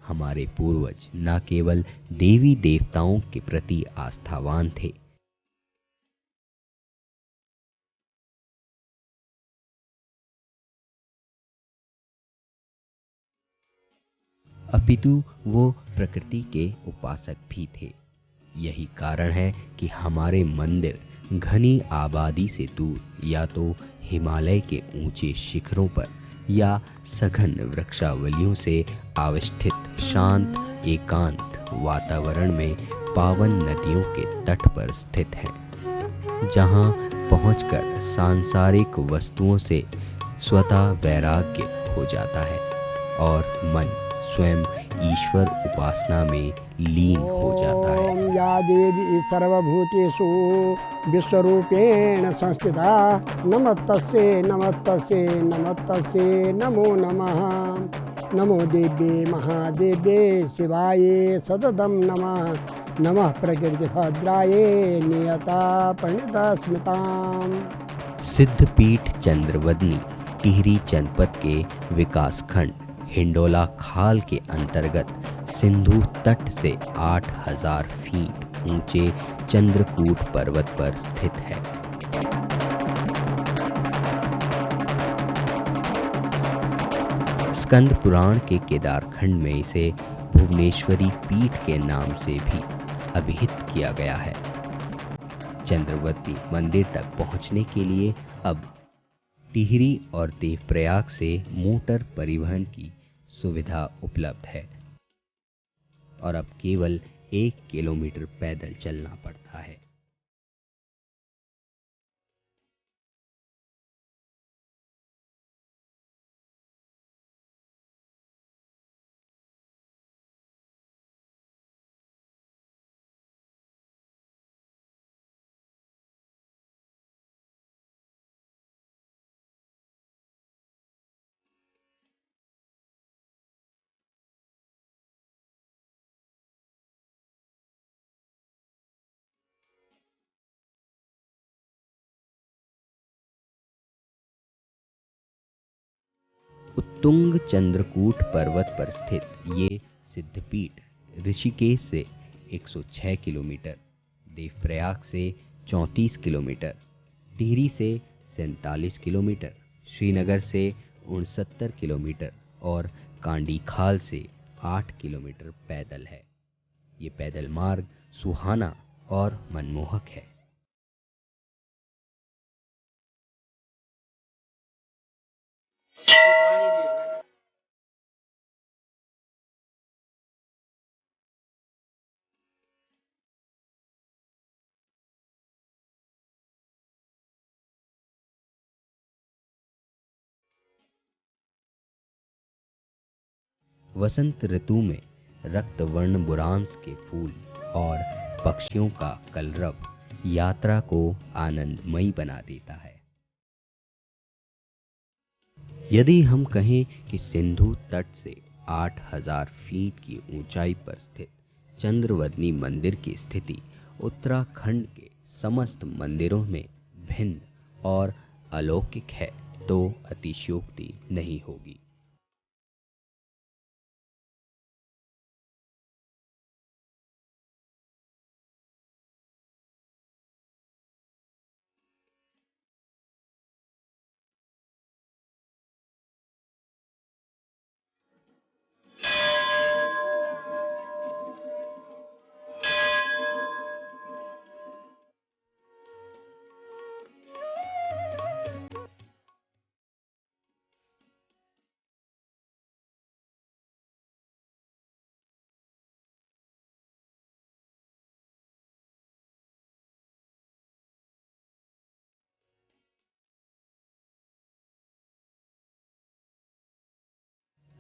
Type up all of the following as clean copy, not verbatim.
हमारे पूर्वज न केवल देवी देवताओं के प्रति आस्थावान थे, अपितु वो प्रकृति के उपासक भी थे। यही कारण है कि हमारे मंदिर घनी आबादी से दूर या तो हिमालय के ऊंचे शिखरों पर या सघन वृक्षावलियों से आविष्ठित शांत एकांत वातावरण में पावन नदियों के तट पर स्थित हैं, जहां पहुंचकर सांसारिक वस्तुओं से स्वतः वैराग्य हो जाता है और मन स्वयं ईश्वर उपासना में लीन हो जाता है। ओम या देवी सर्वभूतेषु विश्वरूपेण संस्थिता नमस्तस्यै नमस्तस्यै नमस्तस्यै नमो नमः। नमो देव्ये महादेव्ये शिवाये सततं नमः। नमः प्रकृतिभद्राये नियता परिणता स्मृताम्। सिद्धपीठ चंद्रवदनी टिहरी जनपद के विकासखंड हिंडोला खाल के अंतर्गत सिंधु तट से 8000 फीट ऊंचे चंद्रकूट पर्वत पर स्थित है। स्कंद पुराण के केदारखंड में इसे भुवनेश्वरी पीठ के नाम से भी अभिहित किया गया है। चंद्रवती मंदिर तक पहुंचने के लिए अब टिहरी और देवप्रयाग से मोटर परिवहन की सुविधा उपलब्ध है और अब केवल 1 किलोमीटर पैदल चलना पड़ता है। उत्तुंग चंद्रकूट पर्वत पर स्थित ये सिद्धपीठ ऋषिकेश से 106 किलोमीटर, देवप्रयाग से 34 किलोमीटर, टिहरी से 47 किलोमीटर, श्रीनगर से 69 किलोमीटर और कांडीखाल से 8 किलोमीटर पैदल है। ये पैदल मार्ग सुहाना और मनमोहक है। वसंत ऋतु में रक्तवर्ण बुरांस के फूल और पक्षियों का कलरव यात्रा को आनंदमयी बना देता है। यदि हम कहें कि सिंधु तट से 8000 फीट की ऊंचाई पर स्थित चंद्रवदनी मंदिर की स्थिति उत्तराखंड के समस्त मंदिरों में भिन्न और अलौकिक है, तो अतिशयोक्ति नहीं होगी।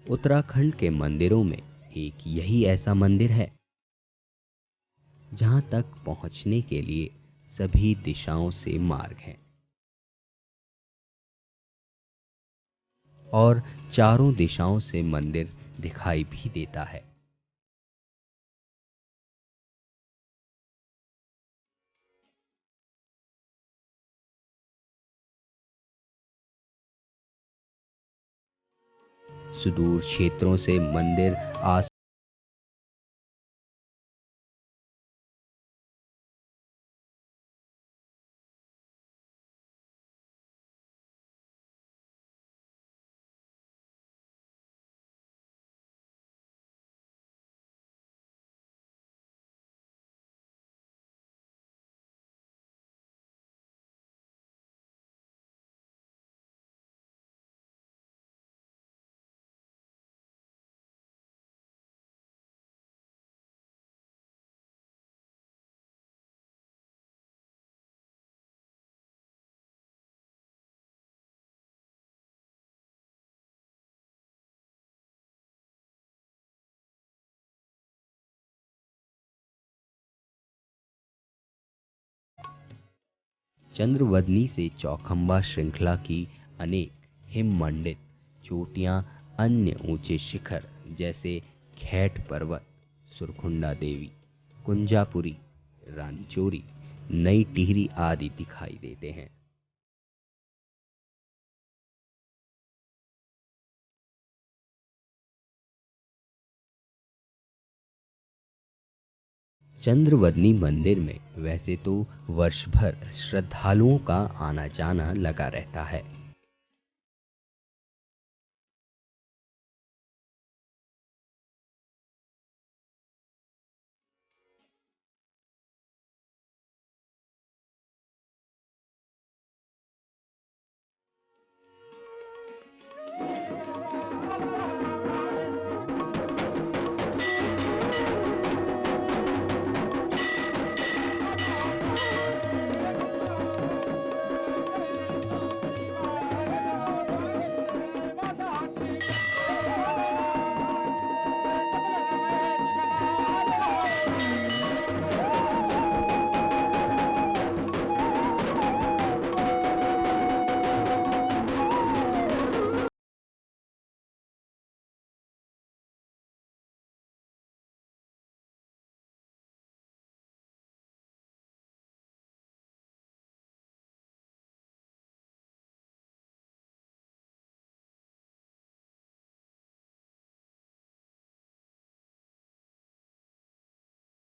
उत्तराखंड के मंदिरों में एक यही ऐसा मंदिर है जहां तक पहुंचने के लिए सभी दिशाओं से मार्ग हैं और चारों दिशाओं से मंदिर दिखाई भी देता है। सुदूर क्षेत्रों से मंदिर आस चंद्रवदनी से चौखंबा श्रृंखला की अनेक हिममंडित चोटियां, अन्य ऊंचे शिखर जैसे खैट पर्वत, सुरखुंडा देवी, कुंजापुरी, रानी चोरी, नई टिहरी आदि दिखाई देते हैं। चंद्रवदनी मंदिर में वैसे तो वर्ष भर श्रद्धालुओं का आना जाना लगा रहता है।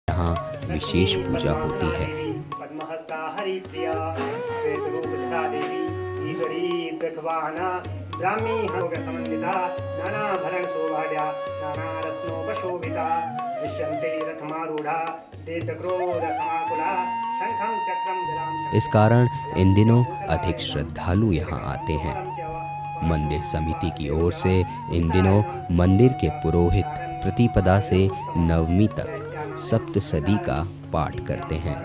यहाँ विशेष पूजा होती है। पद्महस्ता हरिप्रिया श्वेतरूपधरा देवी ईश्वरी वृषवाहना ब्राह्मी योग समन्विता नानाभरण शोभाढ्या नानारत्नोपशोभिता दृश्यन्ते रथमारूढ़ा देवक्रोध समाकुला शंखं चक्रं गदां। इस कारण इन दिनों अधिक श्रद्धालु यहाँ आते हैं। मंदिर समिति की ओर से इन दिनों मंदिर के पुरोहित प्रतिपदा से नवमी तक सप्तसदी का पाठ करते हैं।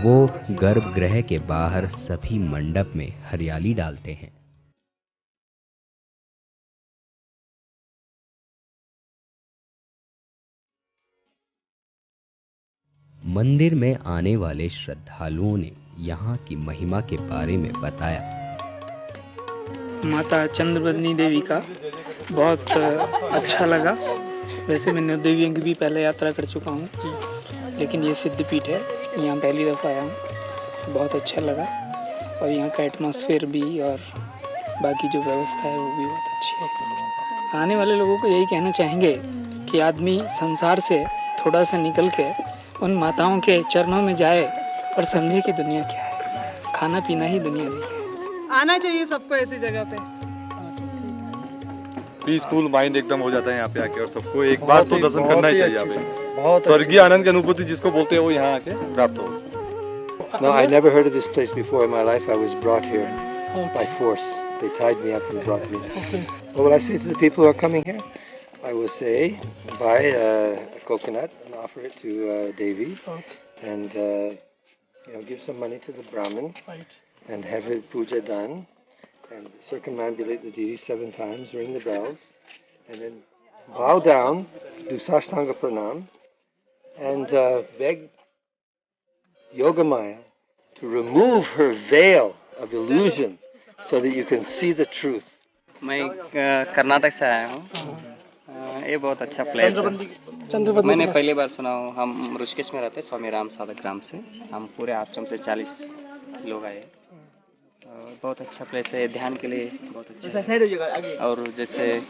वो गर्भगृह के बाहर सभी मंडप में हरियाली डालते हैं। मंदिर में आने वाले श्रद्धालुओं ने यहाँ की महिमा के बारे में बताया। माता चंद्रवदनी देवी का बहुत अच्छा लगा। वैसे मैं नवदेवियों की भी पहले यात्रा कर चुका हूँ, लेकिन ये सिद्धपीठ है, यहाँ पहली दफ़ा आया हूँ। बहुत अच्छा लगा और यहाँ का एटमॉस्फेयर भी और बाकी जो व्यवस्था है वो भी बहुत अच्छी है। आने वाले लोगों को यही कहना चाहेंगे कि आदमी संसार से थोड़ा सा निकल के उन माताओं के चरणों में जाए और समझे कि दुनिया क्या है। खाना पीना ही दुनिया नहीं है। आना चाहिए सबको ऐसी जगह पे। पीसफुल माइंड एकदम हो जाता है यहाँ पे आके, और सबको एक बार तो दर्शन करना ही चाहिए। यहाँ पे स्वर्गीय आनंद की अनुभूति जिसको बोलते हैं वो यहाँ आके प्राप्त हो। No, I never heard of this place before in my life. I was brought here by force. They tied me up and brought me. What will I say to the people who are coming here? I will say, buy a coconut and offer it to Devi, and give some money to the Brahmin, and have his puja done, and circumambulate the deity 7 times, ring the bells, and then bow down, do Sashtanga Pranam, and beg Yogamaya to remove her veil of illusion so that you can see the truth. मैं कर्नाटक से आया हूँ। ये बहुत अच्छा place है। मैंने पहली बार सुना हूँ। हम ऋषिकेश में रहते हैं, स्वामी राम साधक ग्राम से। हम पूरे आश्रम से 40 लोग आए। बहुत अच्छा प्लेस है, ध्यान के लिए बहुत अच्छा है। और जैसे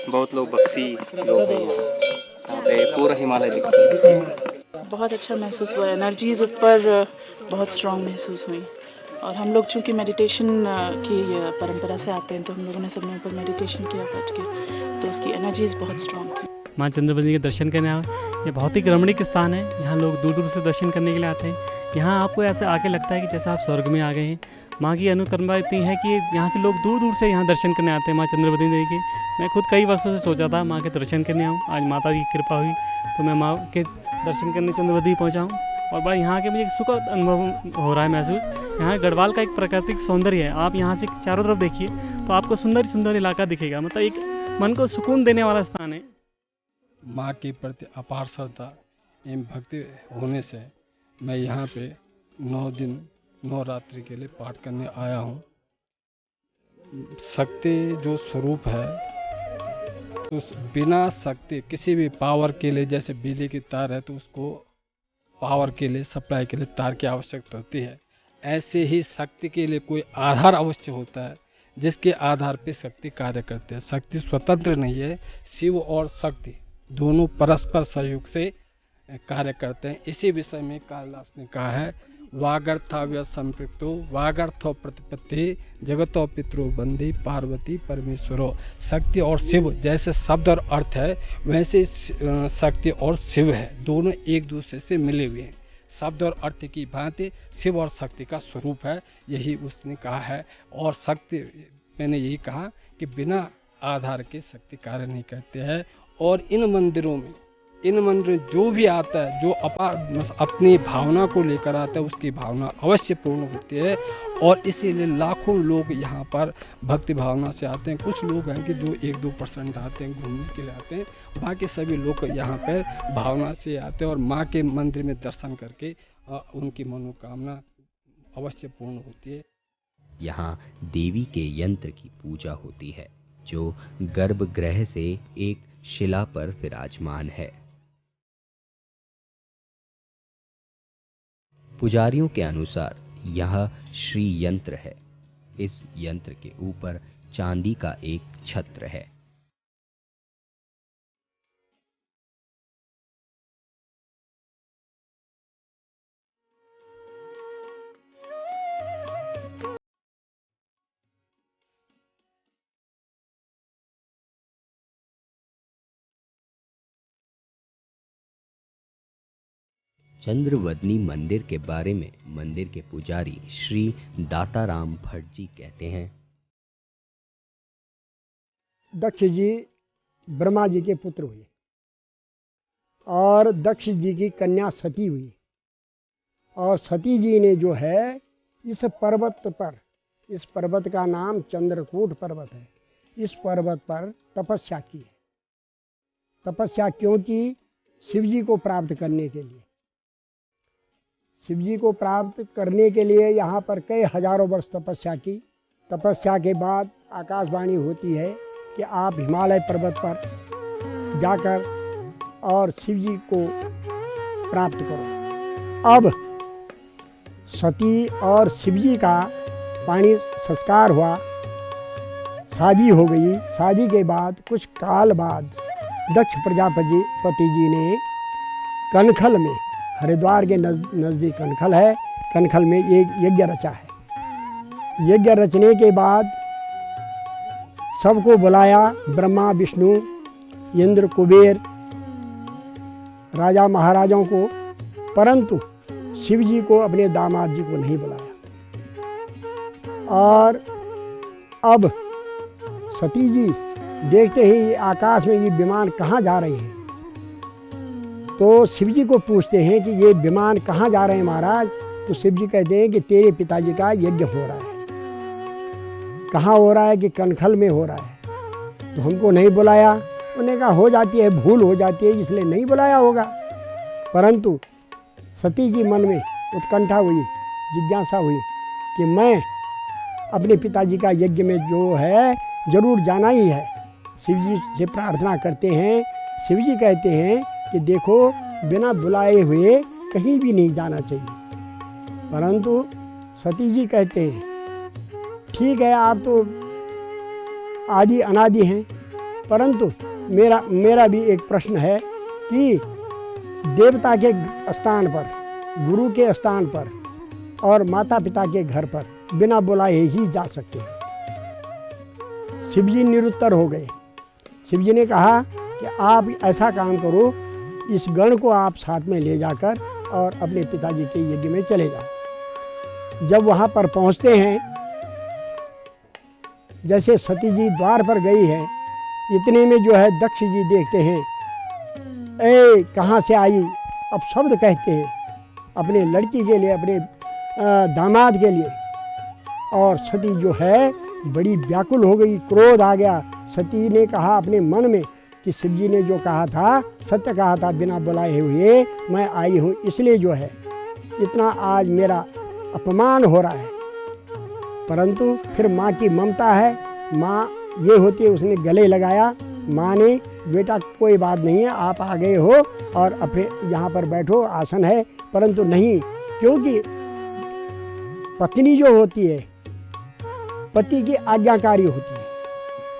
बहुत लोग भक्ति लोग हैं यहाँ पे, पूरा हिमालय दिखता है। बहुत अच्छा महसूस हुआ, एनर्जीज ऊपर बहुत स्ट्रॉन्ग महसूस हुई। और हम लोग चूँकि मेडिटेशन की परंपरा से आते हैं, तो हम लोगों ने सबने ऊपर मेडिटेशन किया बैठ के, तो उसकी एनर्जीज बहुत स्ट्रॉन्ग थी। माँ चंद्रवती के दर्शन करने आए। ये बहुत ही रमणीक स्थान है, यहाँ लोग दूर दूर से दर्शन करने के लिए आते हैं। यहाँ आपको ऐसे आके लगता है कि जैसे आप स्वर्ग में आ गए हैं। माँ की अनुकंपा इतनी है कि यहाँ से लोग दूर दूर से यहाँ दर्शन करने आते हैं माँ चंद्रवती देवी के। मैं खुद कई वर्षों से सोचा था माँ के दर्शन करने आऊँ, आज माता की कृपा हुई तो मैं माँ के दर्शन करने चंद्रवती पहुँचा हूँ। और बड़ा यहाँ के मुझे एक सुखद अनुभव हो रहा है महसूस। यहाँ गढ़वाल का एक प्राकृतिक सौंदर्य है, आप यहाँ से चारों तरफ देखिए तो आपको सुंदर सुंदर इलाका दिखेगा, मतलब एक मन को सुकून देने वाला स्थान है। माँ के प्रति अपार श्रद्धा एवं भक्ति होने से मैं यहाँ पे 9 दिन 9 रात्रि के लिए पाठ करने आया हूँ। शक्ति जो स्वरूप है, तो बिना शक्ति किसी भी पावर के लिए, जैसे बिजली की तार है तो उसको पावर के लिए, सप्लाई के लिए तार की आवश्यकता होती है, ऐसे ही शक्ति के लिए कोई आधार अवश्य होता है जिसके आधार पे शक्ति कार्य करते हैं। शक्ति स्वतंत्र नहीं है, शिव और शक्ति दोनों परस्पर सहयोग से कार्य करते हैं। इसी विषय में कालिदास ने कहा है, वागर्थाव्य संपृक्तो वागर्थो प्रतिपत्ति जगतो पितरो बंदी पार्वती परमेश्वरो। शक्ति और शिव जैसे शब्द और अर्थ है, वैसे शक्ति और शिव है, दोनों एक दूसरे से मिले हुए हैं। शब्द और अर्थ की भांति शिव और शक्ति का स्वरूप है, यही उसने कहा है। और शक्ति, मैंने यही कहा कि बिना आधार के शक्ति कार्य नहीं करते हैं। और इन मंदिरों में जो भी आता है, जो अपनी भावना को लेकर आता है, उसकी भावना अवश्य पूर्ण होती है। और इसीलिए लाखों लोग यहाँ पर भक्ति भावना से आते हैं। कुछ लोग हैं कि जो 1-2% आते हैं, घूमने के लिए आते हैं, बाकी सभी लोग यहाँ पर भावना से आते हैं और माँ के मंदिर में दर्शन करके उनकी मनोकामना अवश्य पूर्ण होती है। यहाँ देवी के यंत्र की पूजा होती है जो गर्भगृह से एक शिला पर विराजमान है। पुजारियों के अनुसार यह श्री यंत्र है। इस यंत्र के ऊपर चांदी का एक छत्र है। चंद्रवदनी मंदिर के बारे में मंदिर के पुजारी श्री दाताराम भट्ट जी कहते हैं, दक्ष जी ब्रह्मा जी के पुत्र हुए और दक्ष जी की कन्या सती हुई। और सती जी ने जो है इस पर्वत का नाम चंद्रकूट पर्वत है, इस पर्वत पर तपस्या की है। तपस्या क्यों की? शिव जी को प्राप्त करने के लिए। शिव जी को प्राप्त करने के लिए यहाँ पर कई हजारों वर्ष तपस्या की। तपस्या के बाद आकाशवाणी होती है कि आप हिमालय पर्वत पर जाकर और शिव जी को प्राप्त करो। अब सती और शिव जी का पानी संस्कार हुआ, शादी हो गई। शादी के बाद कुछ काल बाद दक्ष प्रजापति जी ने कनखल में, हरिद्वार के नज़दीक कनखल है, कनखल में एक यज्ञ रचा है। यज्ञ रचने के बाद सबको बुलाया, ब्रह्मा विष्णु इंद्र कुबेर राजा महाराजाओं को, परंतु शिव जी को, अपने दामाद जी को नहीं बुलाया। और अब सती जी देखते ही आकाश में ये विमान कहाँ जा रहे हैं, तो शिव जी को पूछते हैं कि ये विमान कहाँ जा रहे हैं महाराज। तो शिव जी कहते हैं कि तेरे पिताजी का यज्ञ हो रहा है। कहाँ हो रहा है? कि कनखल में हो रहा है। तो हमको नहीं बुलाया। उन्होंने कहा हो जाती है, भूल हो जाती है, इसलिए नहीं बुलाया होगा। परंतु सती जी मन में उत्कंठा हुई, जिज्ञासा हुई कि मैं अपने पिताजी का यज्ञ में जो है जरूर जाना ही है। शिव जी से प्रार्थना करते हैं। शिव जी कहते हैं कि देखो, बिना बुलाए हुए कहीं भी नहीं जाना चाहिए। परंतु सती जी कहते हैं ठीक है, आप तो आदि अनादि हैं, परंतु मेरा भी एक प्रश्न है कि देवता के स्थान पर, गुरु के स्थान पर और माता पिता के घर पर बिना बुलाए ही जा सकते हैं। शिवजी निरुत्तर हो गए। शिवजी ने कहा कि आप ऐसा काम करो, इस गण को आप साथ में ले जाकर और अपने पिताजी के यज्ञ में चले जाओ। जब वहाँ पर पहुँचते हैं, जैसे सती जी द्वार पर गई है, इतने में जो है दक्ष जी देखते हैं, ए कहाँ से आई? अब शब्द कहते हैं अपने लड़की के लिए, अपने दामाद के लिए। और सती जो है बड़ी व्याकुल हो गई, क्रोध आ गया। सती ने कहा अपने मन में कि शिवजी ने जो कहा था सत्य कहा था, बिना बुलाए हुए मैं आई हूँ, इसलिए जो है इतना आज मेरा अपमान हो रहा है। परंतु फिर माँ की ममता है, माँ ये होती है, उसने गले लगाया। माँ ने, बेटा कोई बात नहीं है, आप आ गए हो और अपने यहाँ पर बैठो, आसन है। परंतु नहीं, क्योंकि पत्नी जो होती है पति की आज्ञाकारी होती है।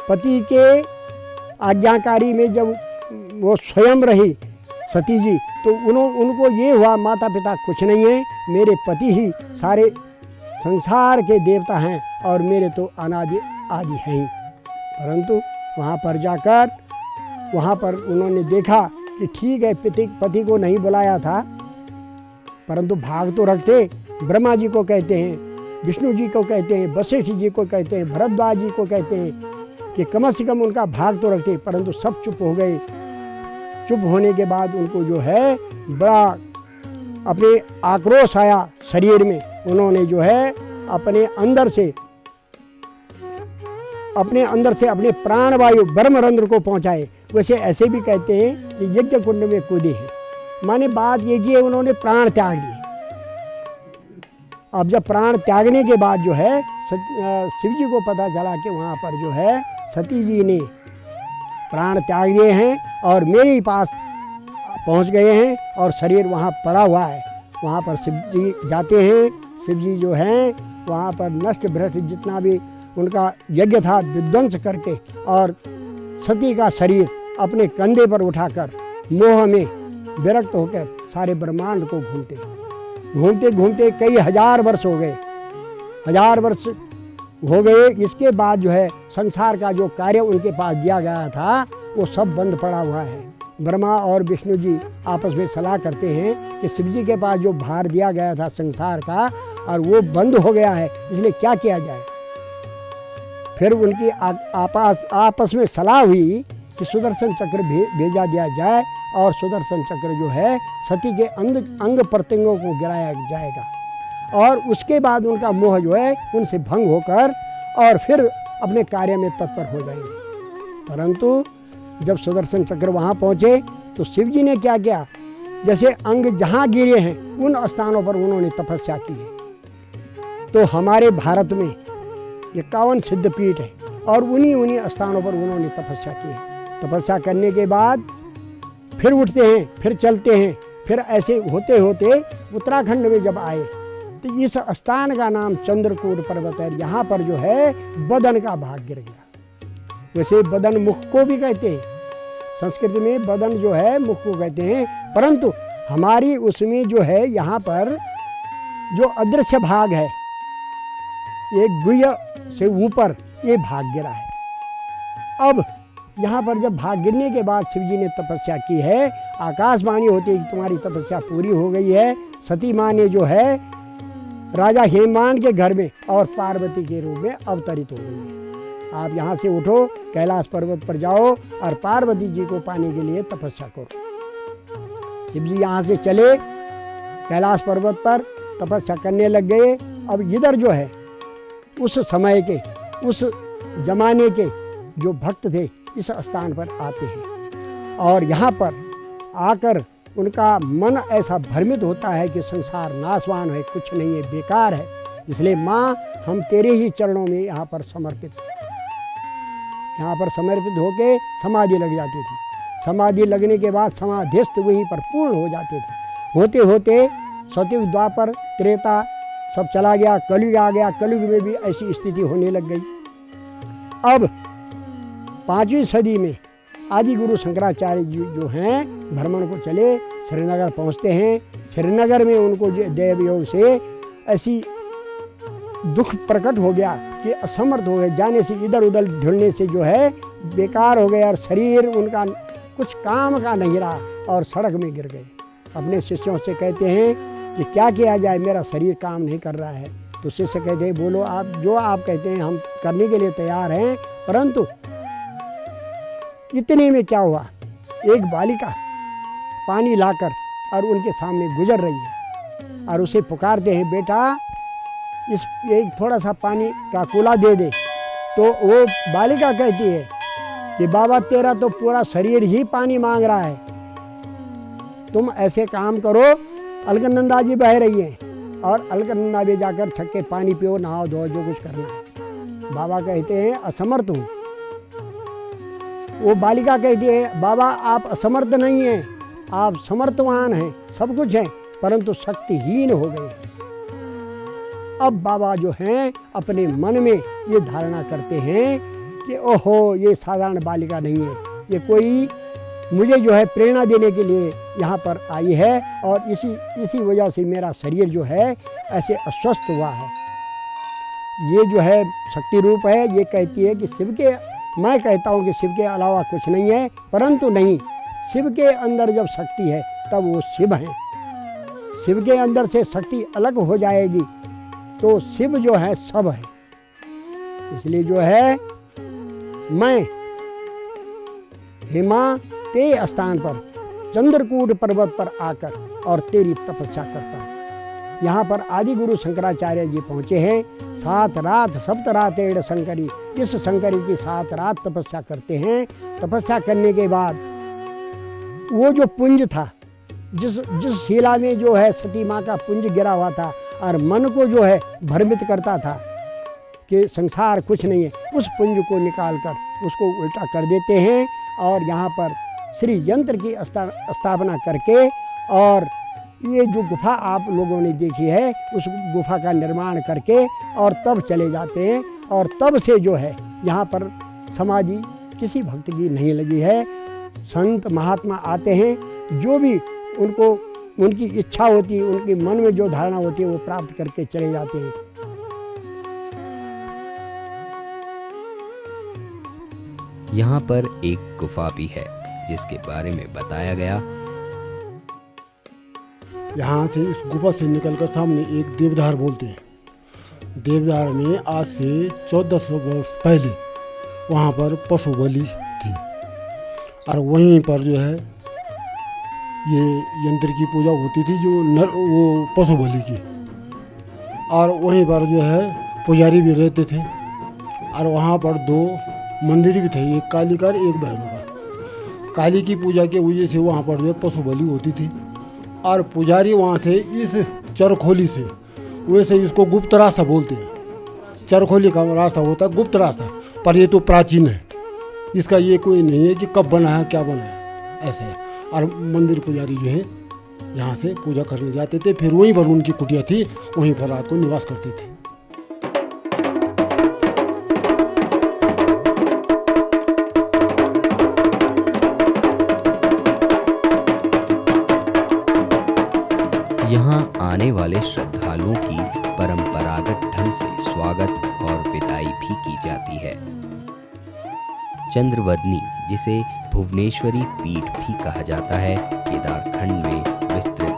पति के आज्ञाकारी में जब वो स्वयं रही सती जी, तो उनको ये हुआ माता पिता कुछ नहीं है, मेरे पति ही सारे संसार के देवता हैं और मेरे तो अनादि आदि हैं ही। परंतु वहाँ पर जाकर वहाँ पर उन्होंने देखा कि ठीक है, पति को नहीं बुलाया था, परंतु भाग तो रखते। ब्रह्मा जी को कहते हैं, विष्णु जी को कहते हैं, वशिष्ठ जी को कहते हैं, भरद्वाज जी को कहते हैं कि कम से कम उनका भाग तो रखते। परंतु सब चुप हो गए। चुप होने के बाद उनको जो है बड़ा अपने आक्रोश आया शरीर में। उन्होंने जो है अपने अंदर से अपने प्राणवायु ब्रह्मरंध्र को पहुंचाए। वैसे ऐसे भी कहते हैं कि यज्ञ कुंड में कूदे हैं, माने बात ये की उन्होंने प्राण त्याग दिए। अब जब प्राण त्यागने के बाद जो है शिव जी को पता चला कि वहाँ पर जो है सती जी ने प्राण त्याग दिए हैं और मेरे ही पास पहुँच गए हैं और शरीर वहाँ पड़ा हुआ है। वहाँ पर शिव जी जाते हैं। शिव जी जो हैं वहाँ पर नष्ट भ्रष्ट जितना भी उनका यज्ञ था विध्वंस करके और सती का शरीर अपने कंधे पर उठाकर मोह में विरक्त होकर सारे ब्रह्मांड को घूमते घूमते कई हजार वर्ष हो गए। हजार वर्ष हो गए। इसके बाद जो है संसार का जो कार्य उनके पास दिया गया था वो सब बंद पड़ा हुआ है। ब्रह्मा और विष्णु जी आपस में सलाह करते हैं कि शिव जी के पास जो भार दिया गया था संसार का और वो बंद हो गया है, इसलिए क्या किया जाए। फिर उनकी आपस में सलाह हुई कि सुदर्शन चक्र भेजा दिया जाए और सुदर्शन चक्र जो है सती के अंग प्रत्यंगों को गिराया जाएगा और उसके बाद उनका मोह जो है उनसे भंग होकर और फिर अपने कार्य में तत्पर हो जाएंगे। परंतु जब सुदर्शन चक्र वहाँ पहुँचे तो शिव जी ने क्या किया, जैसे अंग जहाँ गिरे हैं उन स्थानों पर उन्होंने तपस्या की है। तो हमारे भारत में 51 सिद्धपीठ है और उन्हीं स्थानों पर उन्होंने तपस्या की है। तपस्या करने के बाद फिर उठते हैं, फिर चलते हैं, फिर ऐसे होते होते उत्तराखंड में जब आए तो इस स्थान का नाम चंद्रकूट पर्वत है। यहाँ पर जो है बदन का भाग गिर गया। वैसे बदन मुख को भी कहते हैं, संस्कृत में बदन जो है मुख को कहते हैं, परंतु हमारी उसमें जो है यहाँ पर जो अदृश्य भाग है, एक गुह्य से ऊपर ये भाग गिरा है। अब यहाँ पर जब भाग गिरने के बाद शिव जी ने तपस्या की है, आकाशवाणी होती है कि तुम्हारी तपस्या पूरी हो गई है। सती माँ ने जो है राजा हेमान के घर में और पार्वती के रूप में अवतरित हो गई है। आप यहाँ से उठो, कैलाश पर्वत पर जाओ और पार्वती जी को पाने के लिए तपस्या करो। शिव जी यहाँ से चले कैलाश पर्वत पर तपस्या करने लग गए। अब इधर जो है उस समय के, उस जमाने के जो भक्त थे इस स्थान पर आते हैं और यहाँ पर आकर उनका मन ऐसा भ्रमित होता है कि संसार नाशवान है, कुछ नहीं है, बेकार है। इसलिए माँ हम तेरे ही चरणों में यहाँ पर समर्पित होके समाधि लग जाती थी। समाधि लगने के बाद समाधिस्थ वहीं पर पूर्ण हो जाते थे। होते होते सतयुग, द्वापर, त्रेता सब चला गया, कलयुग आ गया। कलयुग में भी ऐसी स्थिति होने लग गई। अब 5वीं सदी में आदि गुरु शंकराचार्य जी जो हैं भ्रमण को चले, श्रीनगर पहुंचते हैं। श्रीनगर में उनको जो देव योग से ऐसी दुख प्रकट हो गया कि असमर्थ हो गए, जाने से इधर उधर ढूंढने से जो है बेकार हो गए और शरीर उनका कुछ काम का नहीं रहा और सड़क में गिर गए। अपने शिष्यों से कहते हैं कि क्या किया जाए, मेरा शरीर काम नहीं कर रहा है। तो शिष्य कहते हैं बोलो आप, जो आप कहते हैं हम करने के लिए तैयार हैं। परंतु इतने में क्या हुआ, एक बालिका पानी लाकर और उनके सामने गुजर रही है और उसे पुकारते हैं बेटा इस एक थोड़ा सा पानी का कूला दे दे। तो वो बालिका कहती है कि बाबा तेरा तो पूरा शरीर ही पानी मांग रहा है, तुम ऐसे काम करो, अलकनंदा जी बह रही हैं और अलकनंदा भी जाकर छक के पानी पियो, नहाओ धो, जो कुछ करना है। बाबा कहते हैं असमर्थ हूँ। वो बालिका कहती है बाबा आप असमर्थ नहीं हैं, आप समर्थवान हैं, सब कुछ हैं, परंतु शक्तिहीन हो गए। अब बाबा जो हैं अपने मन में ये धारणा करते हैं कि ओहो ये साधारण बालिका नहीं है, ये कोई मुझे जो है प्रेरणा देने के लिए यहाँ पर आई है और इसी वजह से मेरा शरीर जो है ऐसे अस्वस्थ हुआ है। ये जो है शक्ति रूप है। ये कहती है कि शिव के, मैं कहता हूँ कि शिव के अलावा कुछ नहीं है, परंतु नहीं, शिव के अंदर जब शक्ति है तब वो शिव हैं। शिव के अंदर से शक्ति अलग हो जाएगी तो शिव जो है सब है। इसलिए जो है मैं हिमा तेरे स्थान पर चंद्रकूट पर्वत पर आकर और तेरी तपस्या करता हूँ। यहाँ पर आदि गुरु शंकराचार्य जी पहुँचे हैं। 7 रात सप्त रातेड़ शंकरी, इस शंकरी की 7 रात तपस्या करते हैं। तपस्या करने के बाद वो जो पुंज था, जिस शिला में जो है सती माँ का पुंज गिरा हुआ था और मन को जो है भ्रमित करता था कि संसार कुछ नहीं है, उस पुंज को निकालकर उसको उल्टा कर देते हैं और यहाँ पर श्री यंत्र की स्थापना करके और ये जो गुफा आप लोगों ने देखी है उस गुफा का निर्माण करके और तब चले जाते हैं। और तब से जो है यहाँ पर समाधि किसी भक्त की नहीं लगी है। संत महात्मा आते हैं, जो भी उनको उनकी इच्छा होती है, उनके मन में जो धारणा होती है वो प्राप्त करके चले जाते हैं। यहाँ पर एक गुफा भी है जिसके बारे में बताया गया। यहाँ से इस गुफा से निकलकर सामने एक देवदार बोलते हैं। देवदार में आज से 1400 वर्ष पहले वहाँ पर पशु बलि थी और वहीं पर जो है ये यंत्र की पूजा होती थी, जो वो पशु बलि की। और वहीं पर जो है पुजारी भी रहते थे और वहाँ पर 2 मंदिर भी थे, एक काली का और एक भैरव का। काली की पूजा के वजह से वहाँ पर जो पशु बलि होती थी और पुजारी वहाँ से इस चरखोली से, वैसे इसको गुप्त रास्ता बोलते हैं। चरखोली का रास्ता होता है गुप्त रास्ता, पर ये तो प्राचीन है, इसका ये कोई नहीं है कि कब बना है क्या बना है, ऐसा है। और मंदिर पुजारी जो है यहाँ से पूजा करने जाते थे, फिर वहीं पर उनकी कुटिया थी, वहीं पर रात को निवास करते थे। यहाँ आने वाले श्रद्धालुओं की परंपरागत ढंग से स्वागत और विदाई भी की जाती है। चंद्रवदनी, जिसे भुवनेश्वरी पीठ भी कहा जाता है, केदारखंड में विस्तृत